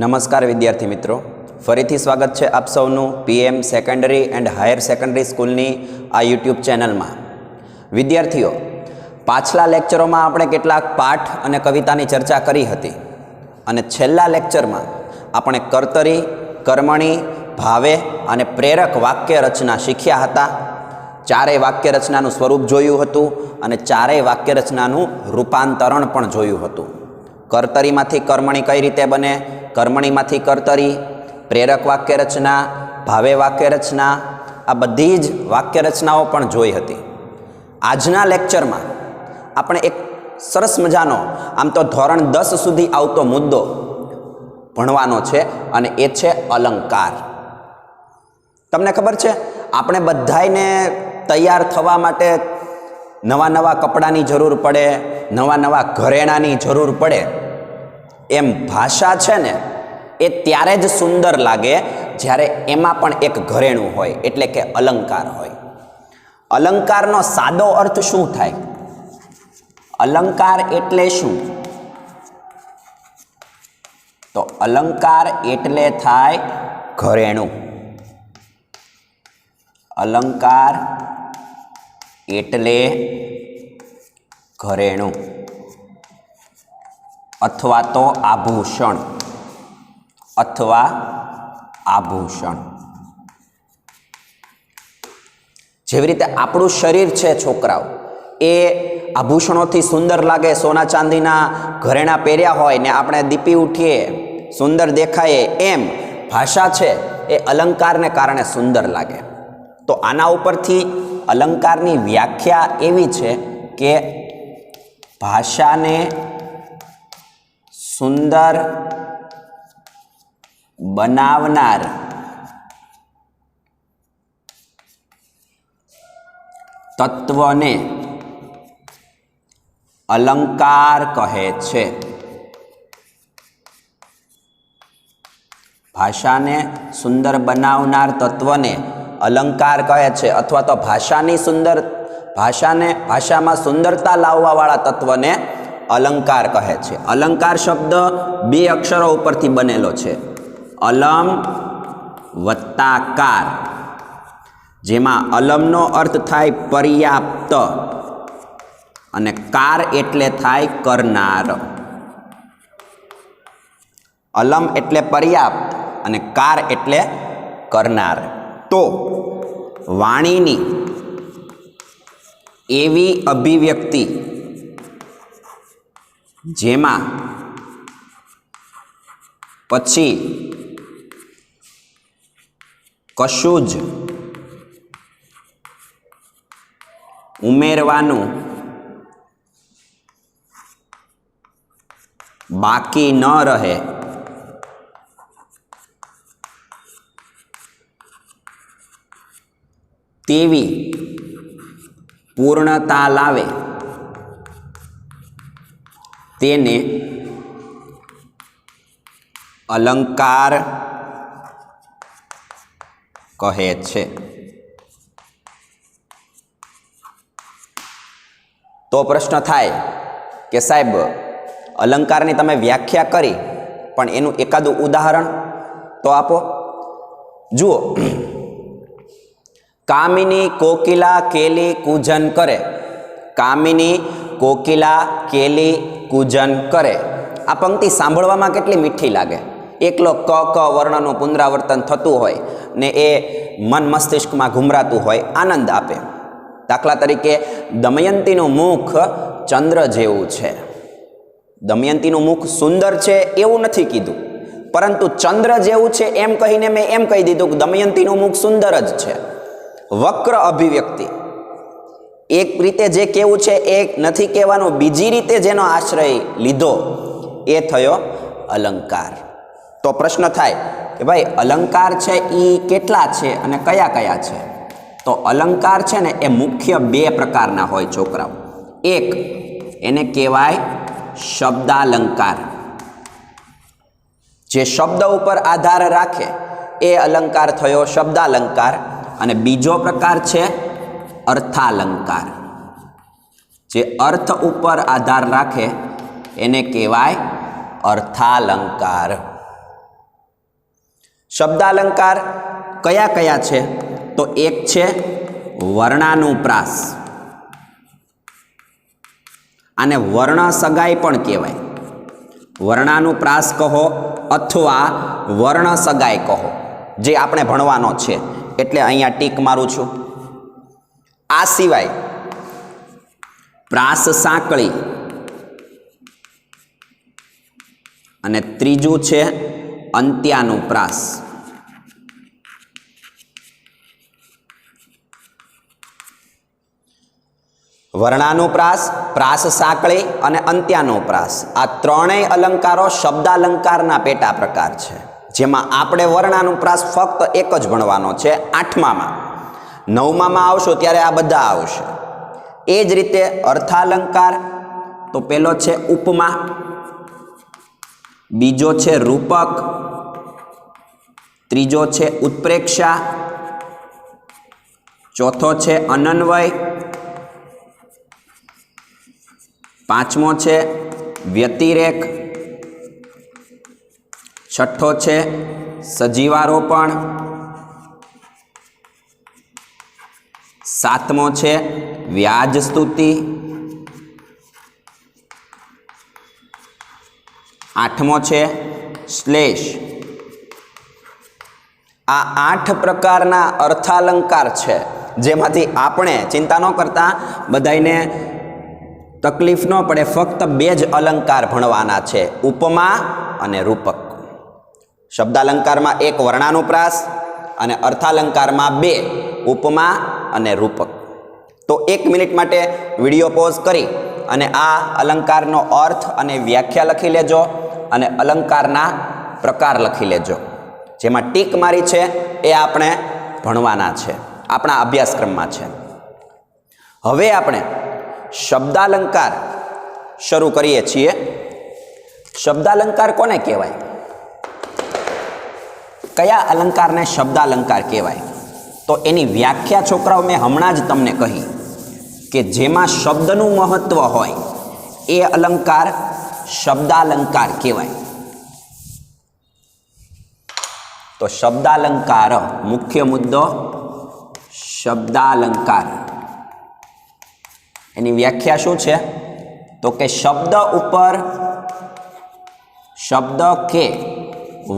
નમસ્કાર વિદ્યાર્થી મિત્રો, ફરીથી સ્વાગત છે આપ સૌનું PM secondary and higher secondary સ્કૂલની આ યુટ્યુબ ચેનલમાં। વિદ્યાર્થીઓ, પાછલા લેક્ચરોમાં આપણે કેટલાક પાઠ અને કવિતાની ચર્ચા કરી હતી અને છેલ્લા લેક્ચરમાં આપણે કર્તરી, કર્મણી, ભાવે અને પ્રેરક વાક્ય રચના શીખ્યા હતા। ચારેય વાક્ય રચનાનું સ્વરૂપ જોયું હતું અને ચારેય વાક્ય રચનાનું રૂપાંતરણ પણ જોયું હતું। કર્તરીમાંથી કર્મણી કઈ રીતે બને, કર્મણીમાંથી કર્તરી, પ્રેરક વાક્ય રચના, ભાવે વાક્ય રચના, આ બધી જ વાક્ય રચનાઓ પણ જોઈ હતી। આજના લેક્ચરમાં આપણે એક સરસ મજાનો, આમ તો ધોરણ 10 સુધી આવતો મુદ્દો ભણવાનો છે અને એ છે અલંકાર। તમને ખબર છે, આપણે બધાયને તૈયાર થવા માટે નવા નવા કપડાની જરૂર પડે, નવા નવા ઘરેણાની જરૂર પડે, એમ ભાષા છે ને એ ત્યારે જ સુંદર લાગે જ્યારે એમાં પણ એક ઘરેણું હોય, એટલે કે અલંકાર હોય। અલંકારનો સાદો અર્થ શું થાય? અલંકાર એટલે શું? તો અલંકાર એટલે થાય ઘરેણું। અલંકાર એટલે ઘરેણું અથવા તો આભૂષણ, અથવા આભૂષણ। જેવી રીતે આપણું શરીર છે છોકરાઓ, એ આભૂષણોથી સુંદર લાગે, સોના ચાંદીના ઘરેણા પહેર્યા હોય ને આપણે દીપી ઉઠીએ, સુંદર દેખાય, એમ ભાષા છે એ અલંકારને કારણે સુંદર લાગે। તો આના ઉપરથી અલંકારની વ્યાખ્યા એવી છે કે ભાષાને સુંદર બનાવનાર તત્વને અલંકાર કહે છે। ભાષાને સુંદર બનાવનાર તત્વને અલંકાર કહે છે, અથવા તો ભાષામાં સુંદરતા લાવવાવાળા તત્વને અલંકાર કહે છે। અલંકાર શબ્દ 2 અક્ષરો ઉપરથી બનેલો છે, અલમ વત્તા કાર, જેમાં અલમનો અર્થ થાય પર્યાપ્ત અને કાર એટલે થાય કરનાર। અલમ એટલે પર્યાપ્ત અને કાર એટલે કરનાર। તો વાણીની એવી અભિવ્યક્તિ જેમાં પછી કશું જ ઉમેરવાનું બાકી ન રહે તેવી પૂર્ણતા લાવે તેને અલંકાર કહે છે। તો પ્રશ્ન થાય કે સાહેબ, અલંકારની તમે વ્યાખ્યા કરી, પણ એનું એકાદું ઉદાહરણ તો આપો। જુઓ, કામિની કોકિલા કેલી કૂજન કરે, કામિની કોકિલા કેલી કૂજન કરે, આ પંક્તિ સાંભળવામાં કેટલી મીઠી લાગે। એકલો ક ક વર્ણનું પુનરાવર્તન થતું હોય ને એ મન મસ્તિષ્કમાં ઘુમરાતું હોય, આનંદ આપે। દાખલા તરીકે, દમયંતીનું મુખ ચંદ્ર જેવું છે। દમયંતીનું મુખ સુંદર છે એવું નથી કીધું, પરંતુ ચંદ્ર જેવું છે એમ કહીને મેં એમ કહી દીધું કે દમયંતીનું મુખ સુંદર જ છે। વક્ર અભિવ્યક્તિ, એક રીતે જે કહેવું છે એ નથી કહેવાનું, બીજી રીતે જેનો આશ્રય લીધો એ થયો અલંકાર। તો પ્રશ્ન થાય કે ભાઈ, અલંકાર છે એ કેટલા છે અને કયા કયા છે? તો અલંકાર છે ને એ મુખ્ય 2 પ્રકારના હોય છોકરાઓ। એક, એને કહેવાય શબ્દાલંકાર, જે શબ્દ ઉપર આધાર રાખે એ અલંકાર થયો શબ્દાલંકાર। અને બીજો પ્રકાર છે અર્થાલંકાર, જે અર્થ ઉપર આધાર રાખે એને કહેવાય અર્થાલંકાર। શબ્દાલંકાર કયા કયા છે? તો એક છે વર્ણાનુપ્રાસ, આને વર્ણ સગાઈ પણ કહેવાય. વર્ણાનુપ્રાસ કહો અથવા વર્ણ સગાઈ કહો, જે આપણે ભણવાનો છે એટલે અહીંયા ટીક મારું છું. આ સિવાય પ્રાસ સાંકળી અને ત્રીજું છે અંત્યાનુપ્રાસ. વર્ણાનુપ્રાસ, પ્રાસ સાંકળી અને અંત્યાનુપ્રાસ, આ ત્રણેય અલંકારો શબ્દાલંકારના પેટા પ્રકાર છે, જેમાં આપણે વર્ણાનુપ્રાસ ફક્ત એક જ ભણવાનો છે 8મામાં. 9મામાં આવશો ત્યારે આ બધા આવશે. એ જ રીતે અર્થાલંકાર, તો પેલો છે ઉપમા, બીજો છે રૂપક, ત્રીજો છે ઉત્પ્રેક્ષા, ચોથો છે અનન્વય, પાંચમો છે વ્યતિરેક, છઠ્ઠો છે સજીવારોપણ, સાતમો છે વ્યાજ સ્તુતિ, આઠમો છે શ્લેષ. આ 8 પ્રકારના અર્થાલંકાર છે, જેમાંથી આપણે ચિંતા ન કરતા, બધાને તકલીફ ન પડે, ફક્ત 2 જ અલંકાર ભણવાના છે, ઉપમા અને રૂપક. શબ્દાલંકારમાં 1 વર્ણાનુપ્રાસ અને અર્થાલંકારમાં 2 ઉપમા અને રૂપક. તો 1 મિનિટ માટે વિડીયો પોઝ કરી અને આ અલંકારનો અર્થ અને વ્યાખ્યા લખી લેજો અને અલંકારના પ્રકાર લખી લેજો. જેમાં ટીક મારી છે એ આપણે ભણવાના છે, આપણા અભ્યાસક્રમમાં છે. હવે આપણે શબ્દાલંકાર શરૂ કરીએ છીએ. શબ્દાલંકાર કોને કહેવાય? કયા અલંકારને શબ્દાલંકાર કહેવાય? તો એની વ્યાખ્યા છોકરાઓ મેં હમણાં જ તમને કહી કે જેમાં શબ્દનું મહત્વ હોય એ અલંકાર શબ્દાલંકાર કહેવાય. તો શબ્દાલંકાર, મુખ્ય મુદ્દો શબ્દાલંકાર. એની વ્યાખ્યા શું છે? તો કે શબ્દ ઉપર, શબ્દ કે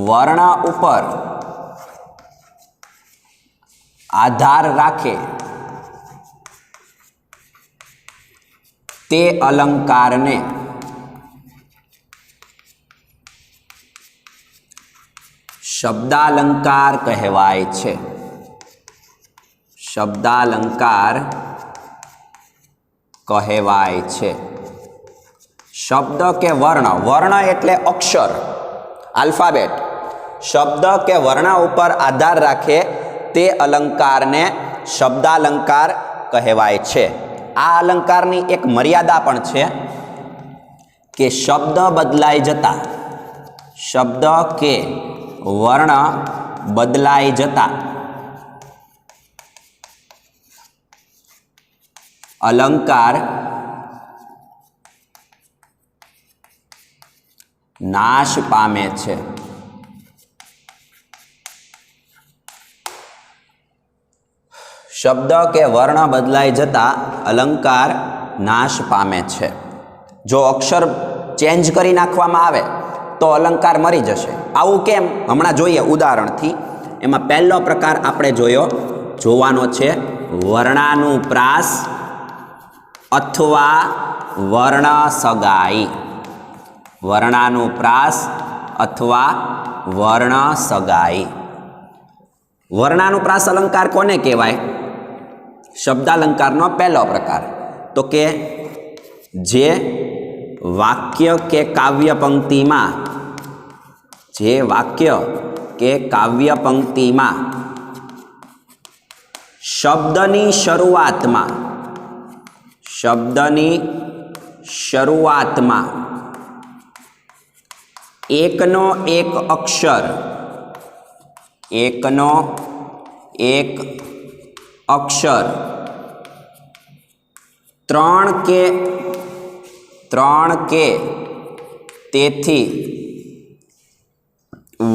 વર્ણ ઉપર આધાર રાખે તે અલંકારને શબ્દાલંકાર કહેવાય છે. શબ્દાલંકાર કહેવાય છે. શબ્દ કે વર્ણ, વર્ણ એટલે અક્ષર, આલ્ફાબેટ. શબ્દ કે વર્ણ ઉપર આધાર રાખે તે અલંકારને શબ્દાલંકાર કહેવાય છે. આ અલંકારની એક મર્યાદા પણ છે કે શબ્દ બદલાઈ જતા, શબ્દ કે વર્ણ બદલાઈ જતા અલંકાર નાશ પામે છે. શબ્દ કે વર્ણ બદલાઈ જતા અલંકાર નાશ પામે છે. જો અક્ષર ચેન્જ કરી નાખવામાં આવે તો અલંકાર મરી જશે. આવું કેમ? હમણાં જોઈએ ઉદાહરણથી. એમાં પહેલો પ્રકાર આપણે જોવાનો છે વર્ણાનુપ્રાસ અથવા વર્ણ સગાઈ. વર્ણાનુપ્રાસ અથવા વર્ણ સગાઈ. વર્ણાનુપ્રાસ અલંકાર કોને કહેવાય? શબ્દાલંકારનો પહેલો પ્રકાર. તો કે જે વાક્ય કે કાવ્ય પંક્તિમાં, જે વાક્ય કે કાવ્ય પંક્તિમાં શબ્દની શરૂઆતમાં એકનો એક અક્ષર ત્રણ કે તેથી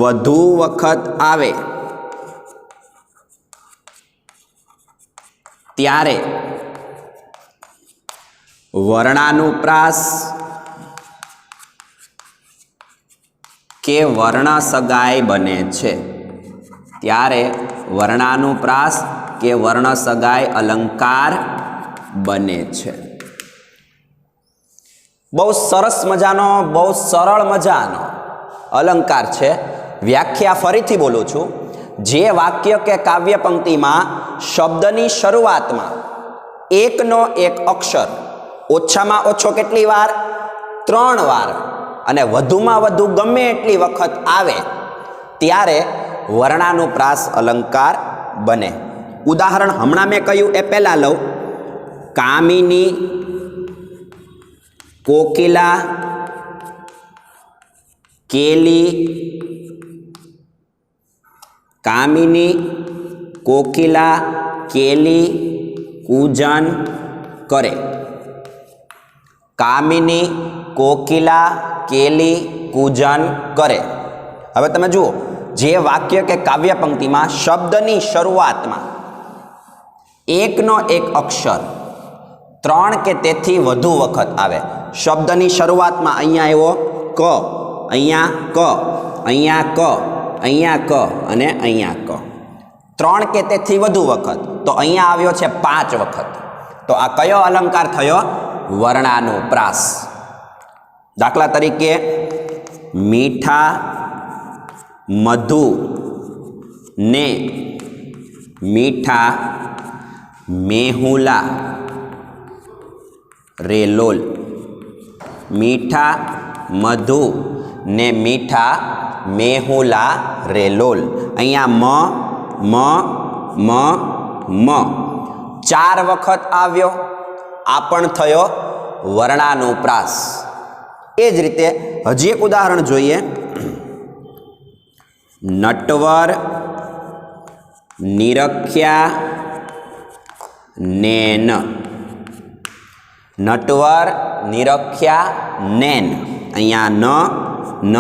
વધુ વખત આવે ત્યારે વર્ણાનુપ્રાસ કે વર્ણ સગાઈ બને છે. ત્યારે વર્ણાનુપ્રાસ કે વર્ણ સગાઈ અલંકાર બને છે. બહુ સરસ મજાનો, બહુ સરળ મજાનો અલંકાર છે. વ્યાખ્યા ફરીથી બોલું છું. જે વાક્ય કે કાવ્ય પંક્તિમાં શબ્દની શરૂઆતમાં એકનો એક અક્ષર ઓછામાં ઓછો કેટલી વાર? 3 વાર અને વધુમાં વધુ ગમે એટલી વખત આવે ત્યારે વર્ણાનુપ્રાસ અલંકાર બને. ઉદાહરણ હમણાં મેં કહ્યું એ પહેલા લઉં. કામિની, કોકિલા, કેલી. કામિની, કોકિલા, કેલી કૂજન કરે. કામિની, કોકિલા, કેલી કૂજન કરે. હવે તમે જુઓ, જે વાક્ય કે કાવ્ય પંક્તિમાં શબ્દની શરૂઆતમાં એકનો એક અક્ષર 3 કે તેથી વધુ વખત આવે. શબ્દની શરૂઆતમાં અહીંયા આવ્યો ક, અહીંયા ક, અહીંયા ક, અહીંયા ક અને અહીંયા ક. 3 કે તેથી વધુ વખત. તો અહીંયા આવ્યો છે 5 વખત. તો આ કયો અલંકાર થયો? વર્ણાનુપ્રાસ. દાખલા તરીકે મીઠા મધુ ને મીઠા મેહુલા રેલોલ. મીઠા મધુ ને મીઠા મેહુલા રેલોલ. અહીંયા મ 4 વખત આવ્યો. આ પણ થયો વર્ણાનુપ્રાસ. એ જ રીતે હજી એક ઉદાહરણ જોઈએ. નટવર, નિરખ્યા, નેન. નટવર, નિરખ્યા, નેન. અહીંયા ન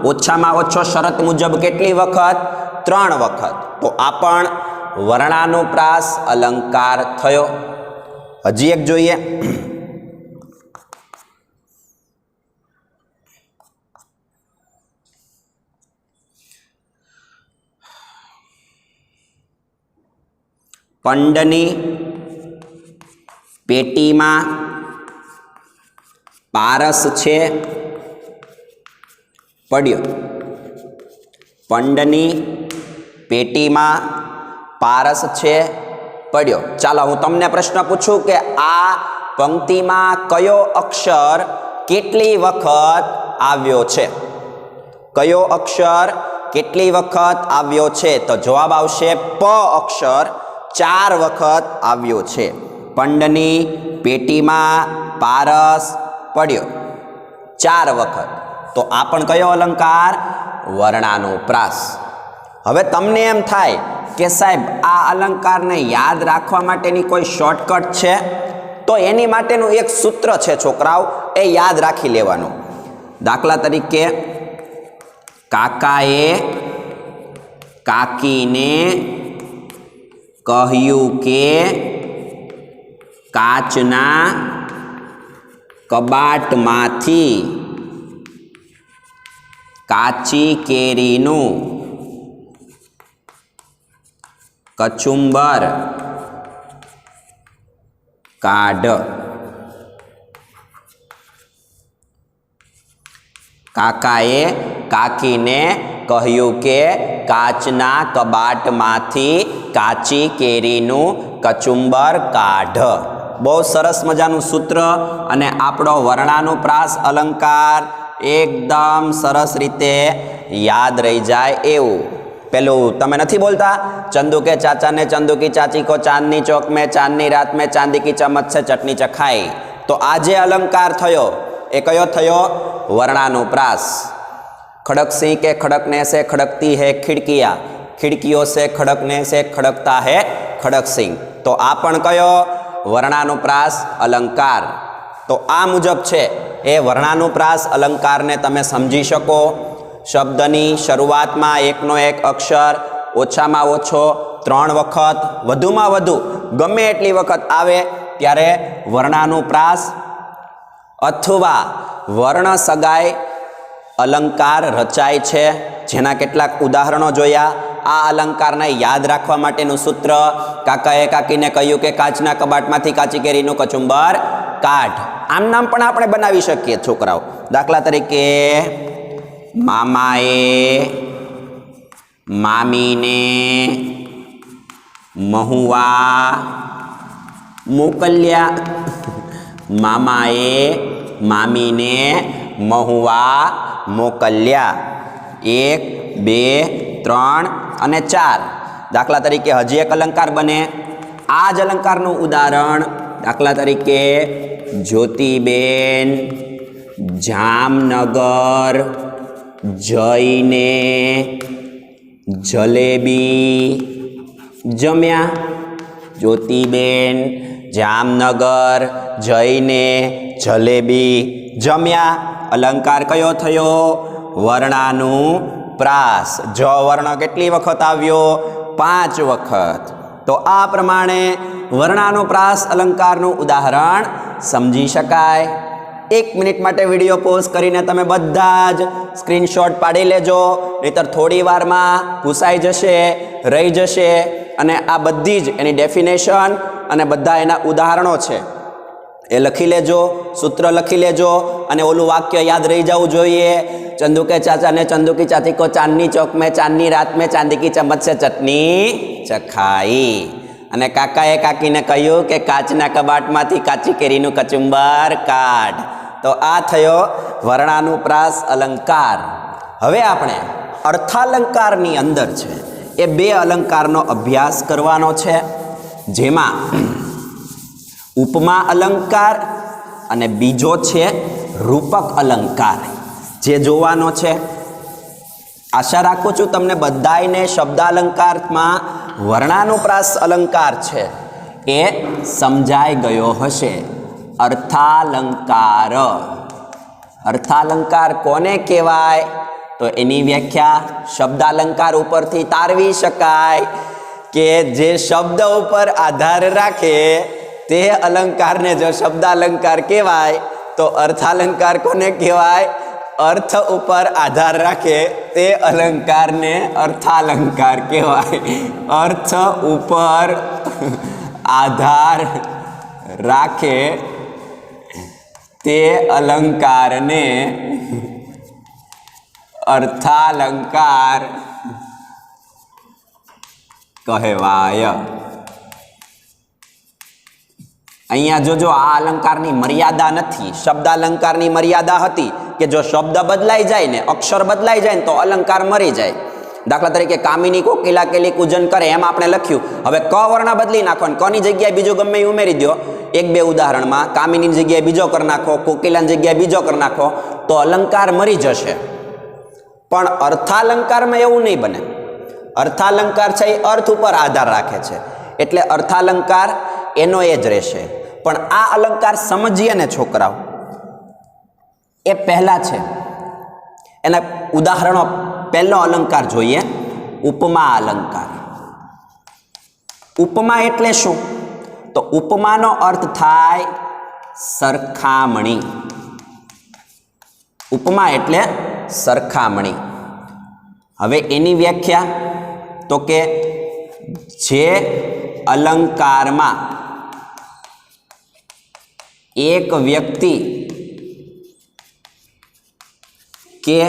ઓછામાં ઓછો શરત મુજબ કેટલી વખત? 3 વખત. તો આ પણ વર્ણાનુપ્રાસ અલંકાર થયો. હજી એક જોઈએ. પંડની પેટીમાં પારસ છે પડ્યો. પંડની પેટીમાં પારસ છે પડ્યો. ચાલો હું તમને પ્રશ્ન પૂછું કે આ પંક્તિમાં કયો અક્ષર કેટલી વખત આવ્યો છે? કયો અક્ષર કેટલી વખત આવ્યો છે? તો જવાબ આવશે પ અક્ષર 4 વખત આવ્યો છે. પંડની પેટીમાં પારસ પડ્યો 4 વખત. તો આ પણ કયો અલંકાર? વર્ણાનુપ્રાસ. હવે તમને એમ થાય કે સાહેબ આ અલંકારને યાદ રાખવા માટેની કોઈ શોર્ટકટ છે? તો એની માટેનું એક સૂત્ર છે છોકરાઓ, એ યાદ રાખી લેવાનું. દાખલા તરીકે કાકાએ કાકીને કહ્યું કે કાચના કબાટમાંથી કાચી કેરીનું કચુંબર કાઢ. કાકાએ કાકીને કહ્યું કે કાચના કબાટમાંથી કાચી કેરીનું કચુંબર કાઢ. બહુ સરસ મજાનું સૂત્ર અને આપણો વર્ણાનુપ્રાસ અલંકાર એકદમ સરસ રીતે યાદ રહી જાય એવું. પેલું તમે નથી બોલતા, ચંદુ કે ચાચા ને ચંદુ કી ચાચી કો ચાંદની ચોક में ચાંદની રાત में ચાંદી કી ચમચ से ચટણી ચખાઈ. તો આ જે અલંકાર થયો એ કયો થયો? वर्णानुप्रास. खड़क सिंह के खड़कने से खड़कती है खिड़कियाँ, खिड़कियों से खड़कने से खड़कता है खड़क सिंह. तो आ पण कयो? वर्णानुप्रास अलंकार. तो आ मुजब छे ए वर्णानुप्रास अलंकार ने तमे समझी शको. શબ્દની શરૂઆતમાં એકનો એક અક્ષર ઓછામાં ઓછો 3 વખત વધુમાં વધુ ગમે એટલી વખત આવે ત્યારે વર્ણાનુપ્રાસ અથવા વર્ણ સગાઈ અલંકાર રચાય છે, જેના કેટલાક ઉદાહરણો જોયા. આ અલંકારને યાદ રાખવા માટેનું સૂત્ર કાકાએ કાકીને કહ્યું કે કાચના કબાટમાંથી કાચી કેરીનું કચુંબર કાઢ. આમ નામ પણ આપણે બનાવી શકીએ છોકરાઓ. દાખલા તરીકે મામાએ મામીને મહુવા મોકલ્યા. મામાએ મામીને મહુવા મોકલ્યા. 1 2 3 અને 4. દાખલા તરીકે હજી એક અલંકાર બને. આ જ અલંકારનું ઉદાહરણ દાખલા તરીકે જ્યોતિબેન જામનગર જઈને જલેબી જમ્યા. જ્યોતિબેન જામનગર જઈને જલેબી જમ્યા. અલંકાર કયો થયો? વર્ણાનુપ્રાસ. જ વર્ણ કેટલી વખત આવ્યો? 5 વખત. તો આ પ્રમાણે વર્ણાનુપ્રાસ અલંકારનું ઉદાહરણ સમજી શકાય. 1 મિનિટ માટે વિડીયો પોઝ કરીને તમે બધા જ સ્ક્રીનશોટ પાડી લેજો, નહીતર થોડી વારમાં ભૂસાઈ જશે, રહી જશે. અને આ બધી જ એની ડેફિનેશન અને બધા એના ઉદાહરણો છે એ લખી લેજો, સૂત્ર લખી લેજો. અને ઓલું વાક્ય યાદ રહી જવું જોઈએ, ચંદુ કે ચાચા ને ચંદુ કી ચાચી કો ચાંદની ચોક મેં ચાંદની રાત મેં ચાંદી કી ચમચ से ચટણી ચખાઈ. અને કાકાએ કાકીને કહ્યું કે કાચના કબાટમાંથી કાચી કેરીનું કચુંબર કાઢ. તો આ થયો વર્ણાનુપ્રાસ અલંકાર. હવે આપણે અર્થાલંકારની અંદર છે એ 2 અલંકારનો અભ્યાસ કરવાનો છે, જેમાં ઉપમા અલંકાર અને બીજો છે રૂપક અલંકાર, જે જોવાનો છે. આશા રાખું છું તમને બધાયને શબ્દાલંકારમાં વર્ણાનુપ્રાસ અલંકાર છે એ સમજાઈ ગયો હશે. અર્થાલંકાર. અર્થાલંકાર કોને કહેવાય? તો એની વ્યાખ્યા શબ્દાલંકાર ઉપરથી તારવી શકાય કે જે શબ્દ ઉપર આધાર રાખે તે અલંકારને જો શબ્દાલંકાર કહેવાય, તો અર્થાલંકાર કોને કહેવાય? અર્થ ઉપર આધાર રાખે તે અલંકારને અર્થાલંકાર કહેવાય. અર્થ ઉપર આધાર રાખે તે અલંકારને અર્થાલંકાર કહેવાય. અહીંયા જોજો, આ અલંકારની મર્યાદા નથી. શબ્દાલંકારની મર્યાદા હતી કે જો શબ્દ બદલાઈ જાય ને, અક્ષર બદલાઈ જાય ને તો અલંકાર મરી જાય. દાખલા તરીકે કામિની કોકિલા કેલી કૂજન કરે એમ આપણે લખ્યું. હવે ક વર્ણ બદલી નાખો ને કની જગ્યાએ બીજો ગમે એ ઉમેરી દો. 1-2 ઉદાહરણમાં કામિનીની જગ્યાએ બીજો કરી નાખો, કોકિલાની જગ્યાએ બીજો કરી નાખો, તો અલંકાર મરી જશે. પણ અર્થાલંકારમાં એવું નહીં બને. અર્થાલંકાર છે એ અર્થ ઉપર આધાર રાખે છે, એટલે અર્થાલંકાર એનો એ જ રહેશે. પણ આ અલંકાર સમજીએ ને છોકરાઓ, એ પહેલા છે એના ઉદાહરણો. પહેલો અલંકાર જોઈએ, ઉપમા અલંકાર. ઉપમા એટલે શું? તો ઉપમાનો અર્થ થાય સરખામણી. ઉપમા એટલે સરખામણી. હવે એની વ્યાખ્યા તો કે જે અલંકારમાં એક વ્યક્તિ કે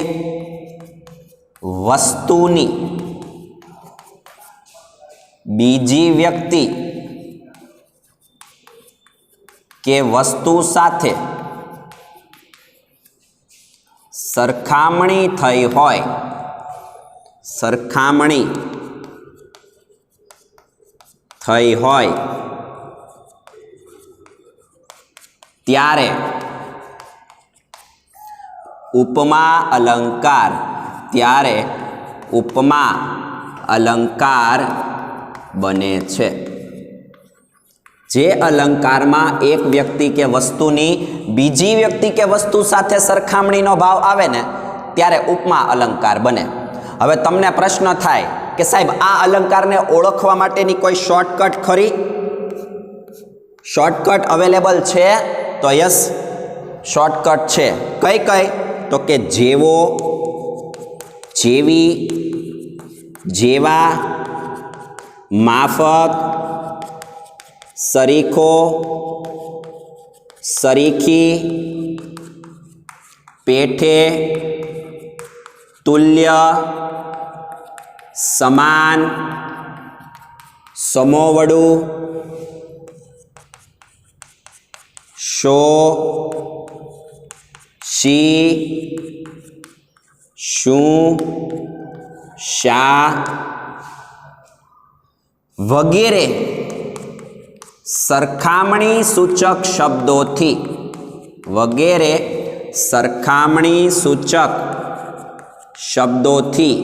વસ્તુની બીજી વ્યક્તિ કે વસ્તુ સાથે સરખામણી થઈ હોય, સરખામણી થઈ હોય ત્યારે ઉપમા અલંકાર, ત્યારે ઉપમા અલંકાર બને છે. જે અલંકારમાં એક વ્યક્તિ કે વસ્તુની બીજી વ્યક્તિ કે વસ્તુ સાથે સરખામણીનો ભાવ આવે ને ત્યારે ઉપમા અલંકાર બને. હવે તમને પ્રશ્ન થાય કે સાહેબ આ અલંકારને ઓળખવા માટેની કોઈ શોર્ટકટ ખરી? શોર્ટકટ અવેલેબલ છે? તો યસ, શોર્ટકટ છે. કઈ કઈ? તો કે જેવો, જેવી, જેવા, માફક, સરીખો, સરીખી, પેઠે, તુલ્ય, સમાન, સમોવડું, શો, શી, શું, શા વગેરે સરખામણી સૂચક શબ્દોથી, વગેરે સરખામણી સૂચક શબ્દોથી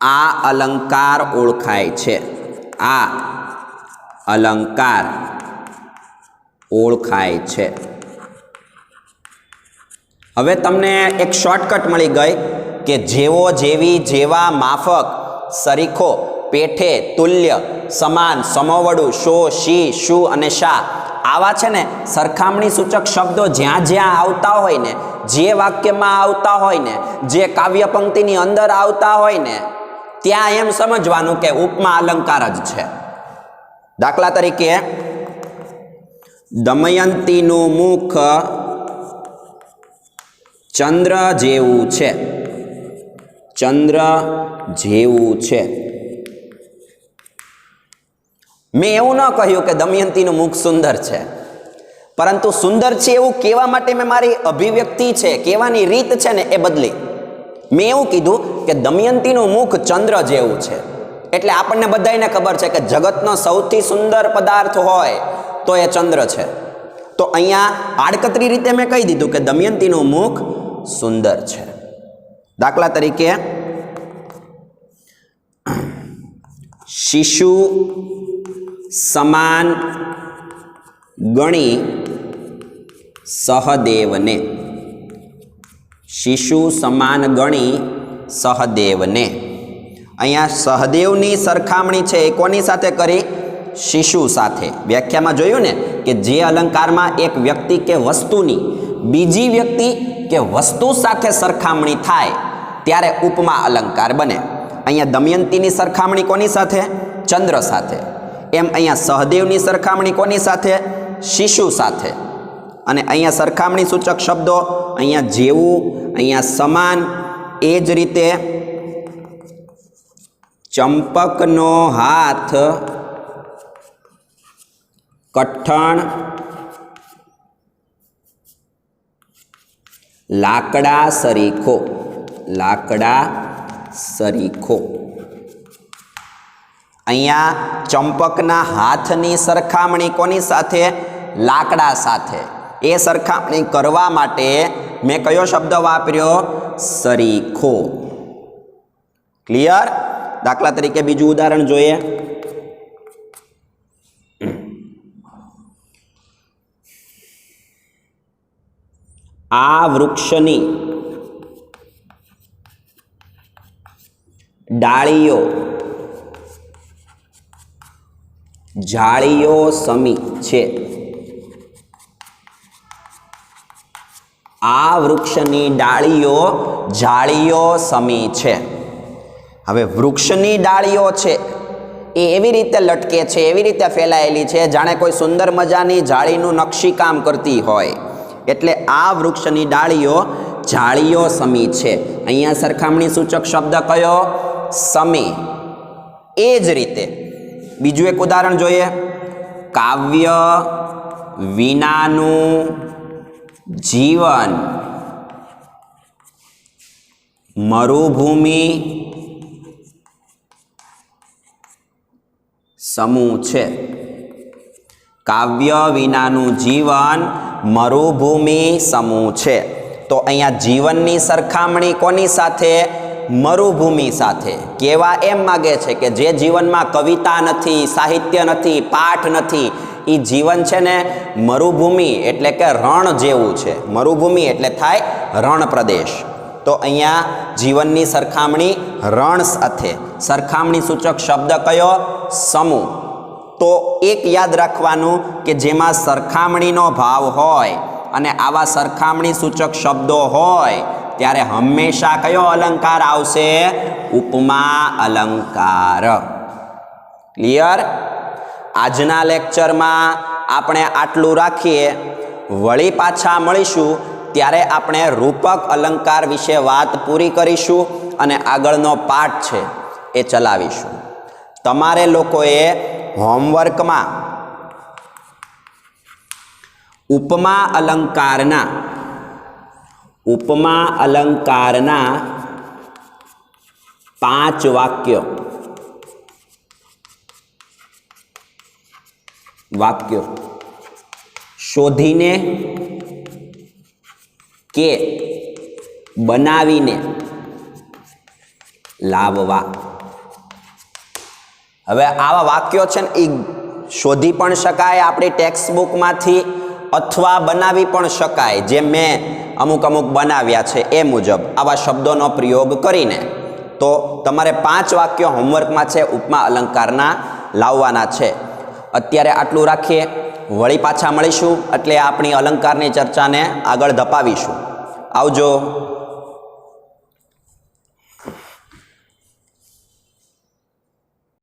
આ અલંકાર ઓળખાય છે. આ અલંકાર ઓળખાય છે. હવે તમને એક શોર્ટકટ મળી ગઈ કે જેવો, જેવી, જેવા, માફક, સરીખો, પેઠે, તુલ્ય, સમાન, સમોવડું, શો, શી, શું અને શા આવા છે ને સરખામણી સૂચક શબ્દો જ્યાં જ્યાં આવતા હોય ને, જે વાક્યમાં આવતા હોય ને, જે કાવ્ય પંક્તિની અંદર આવતા હોય ને, ત્યાં એમ સમજવાનું કે ઉપમા અલંકાર જ છે. દાખલા તરીકે દમયંતીનું મુખ ચંદ્ર જેવું છે. ચંદ્ર જેવું છે. મેં એવું ન કહ્યું કે દમયંતીનું મુખ સુંદર છે, પરંતુ સુંદર છે એવું કહેવા માટે મેં મારી અભિવ્યક્તિ છે, કહેવાની રીત છે ને એ બદલી. મેં એવું કીધું કે દમયંતીનું મુખ ચંદ્ર જેવું છે. એટલે આપણને બધાને ખબર છે કે જગતનો સૌથી સુંદર પદાર્થ હોય તો એ ચંદ્ર છે. તો અહીંયા આડકતરી રીતે મેં કહી દીધું કે દમયંતીનું મુખ સુંદર છે. દાખલા તરીકે શિશુ સમાન ગણી સહદેવને. શિશુ સમાન ગણી સહદેવને. અહીંયા સહદેવની સરખામણી છે એ કોની સાથે કરી? શિશુ સાથે. વ્યાખ્યામાં જોયું ને કે જે અલંકારમાં એક વ્યક્તિ કે વસ્તુની બીજી વ્યક્તિ કે વસ્તુ સાથે સરખામણી થાય ત્યારે ઉપમા અલંકાર બને. અહીંયા દમયંતીની સરખામણી કોની સાથે? ચંદ્ર સાથે. એમ અહીંયા સહદેવની સરખામણી કોની સાથે? શિશુ સાથે. અને અહીંયા સરખામણી સૂચક શબ્દો, અહીંયા જેવું, અહીંયા સમાન. એ જ રીતે ચંપકનો હાથ કઠણ, લાકડા સરીખો. લાકડા સરીખો. અહીંયા ચંપકના હાથની સરખામણી કોની સાથે? લાકડા સાથે. એ સરખામણી કરવા માટે મેં કયો શબ્દ વાપર્યો? સરીખો. ક્લિયર? દાખલા તરીકે બીજું ઉદાહરણ જોઈએ. આ વૃક્ષની ડાળીઓ જાળીઓ સમી છે. આ વૃક્ષની ડાળીઓ જાળીઓ સમી છે. હવે વૃક્ષની ડાળીઓ છે એ એવી રીતે લટકે છે, એવી રીતે ફેલાયેલી છે જાણે કોઈ સુંદર મજાની જાળીનું નકશીકામ કરતી હોય. એટલે આ વૃક્ષની ડાળીઓ જાળીઓ સમી છે. અહીંયા સરખામણી સૂચક શબ્દ કયો? સમી. એ જ રીતે બીજું એક ઉદાહરણ જોઈએ. કાવ્ય વિનાનું જીવન મરુભૂમિ સમૂહ છે. કાવ્ય વિનાનું જીવન મરુભૂમિ સમૂહ છે. તો અહીંયા જીવનની સરખામણી કોની સાથે? મરુભૂમિ સાથે. કહેવા એમ માગે છે કે જે જીવનમાં કવિતા નથી, સાહિત્ય નથી, પાઠ નથી, એ જીવન છે ને મરુભૂમિ એટલે કે રણ જેવું છે. મરુભૂમિ એટલે થાય રણ પ્રદેશ. તો અહીંયા જીવનની સરખામણી રણ સાથે. સરખામણી સૂચક શબ્દ કયો? સમૂહ. તો એક યાદ રાખવાનું કે જેમાં સરખામણીનો ભાવ હોય અને આવા સરખામણી સૂચક શબ્દો હોય ત્યારે હંમેશા કયો અલંકાર આવશે? ઉપમા અલંકાર. ક્લિયર? આજના લેક્ચરમાં આપણે આટલું રાખીએ. વળી પાછા મળીશું ત્યારે આપણે રૂપક અલંકાર વિશે વાત પૂરી કરીશું અને આગળનો પાઠ છે એ ચલાવીશું. તમારે લોકોએ હોમવર્કમાં ઉપમા અલંકારના 5 વાક્યો શોધીને કે બનાવીને લાવવા. હવે આવા વાક્યો છે ને એ શોધી પણ શકાય આપણી ટેક્સ્ટબુકમાંથી અથવા બનાવી પણ શકાય. જે મેં અમુક બનાવ્યા છે એ મુજબ આવા શબ્દોનો પ્રયોગ કરીને. તો તમારે 5 વાક્યો હોમવર્કમાં છે ઉપમા અલંકારના લાવવાના છે. અત્યારે આટલું રાખીએ. વળી પાછા મળીશું એટલે આપણી અલંકારની ચર્ચાને આગળ ધપાવીશું. આવજો.